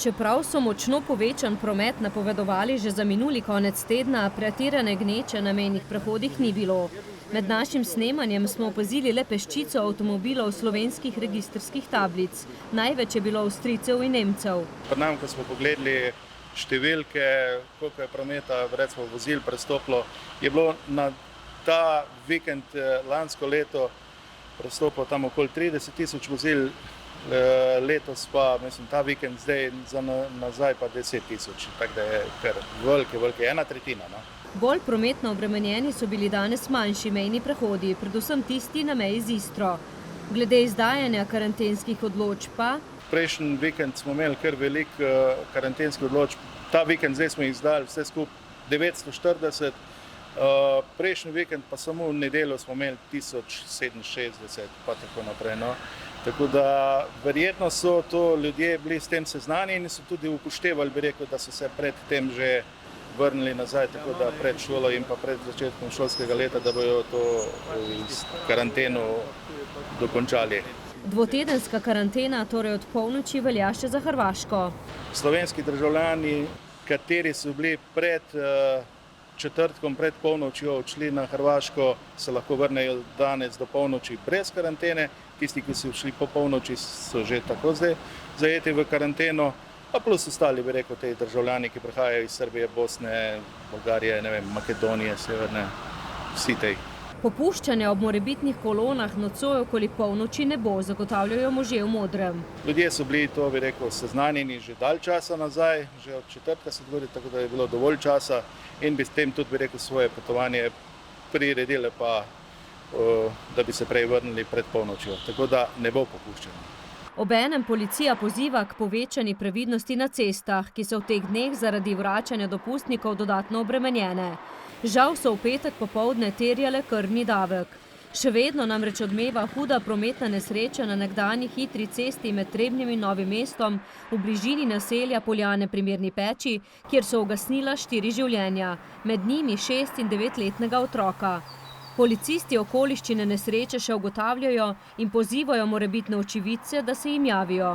Čeprav so močno povečan promet napovedovali že za minuli konec tedna, pretirane gneče na mejnih prehodih ni bilo. Med našim snemanjem smo opazili le peščico avtomobilov slovenskih registrskih tablic. Največ je bilo Avstrijcev in Nemcev. Pri nam, ko smo pogledali številke, koliko je prometa, recimo vozil prestopilo, je bilo na ta vikend lansko leto prestopilo tam okoli 30.000 vozil, letos pa, mislim, ta vikend zdaj za nazaj pa 10.000, tako da je kar velike, ena tretjina. No. Bolj prometno obremenjeni so bili danes manjši mejni prehodi, predvsem tisti na meji z Istro. Glede izdajanja karantenskih odločb pa... Prejšnji vikend smo imeli kar veliko karantenskih odločb. Ta vikend zdaj smo jih izdali vse skupaj 940, prejšnji vikend pa samo v nedeljo smo imeli 1067 pa tako naprej. No. Tako da verjetno so to ljudje bili s tem seznanjeni in so tudi upoštevali, bi rekel, da so se pred tem že vrnili nazaj, tako da pred šolo in pa pred začetkom šolskega leta, da bojo to karanteno dokončali. Dvotedenska karantena torej od polnoči velja še za Hrvaško. Slovenski državljani, kateri so bili pred četrtkom, pred polnočjo odšli na Hrvaško, se lahko vrnejo danes do polnoči brez karantene. Tisti, ki so šli po polnoči, so že tako zdaj zajeti v karanteno, pa plus ostali, bi rekel, te državljani, ki prihajajo iz Srbije, Bosne, Bolgarije, ne vem, Makedonije, Severne, vsi tej. Popuščanja ob morebitnih kolonah nocoj okoli polnoči ne bo, zagotavljajo možje v modrem. Ljudje so bili to, bi rekel, seznanjeni že dalj časa nazaj, že od četrtka se govori, tako da je bilo dovolj časa in bi s tem tudi, bi rekel, svoje potovanje priredile pa, da bi se prej vrnili pred polnočjo. Tako da ne bo popuščanja. Obenem policija poziva k povečani previdnosti na cestah, ki so v teh dneh zaradi vračanja dopustnikov dodatno obremenjene. Žal so v petek popoldne terjale krvni davek. Še vedno namreč odmeva huda prometna nesreča na nekdanji hitri cesti med Trebnjem in Novim mestom v bližini naselja Poljane pri Mirni Peči, kjer so ugasnila 4 življenja, med njimi 6- in 9-letnega otroka. Policisti okoliščine nesreče še ugotavljajo in pozivajo morebitne očividce, da se jim javijo.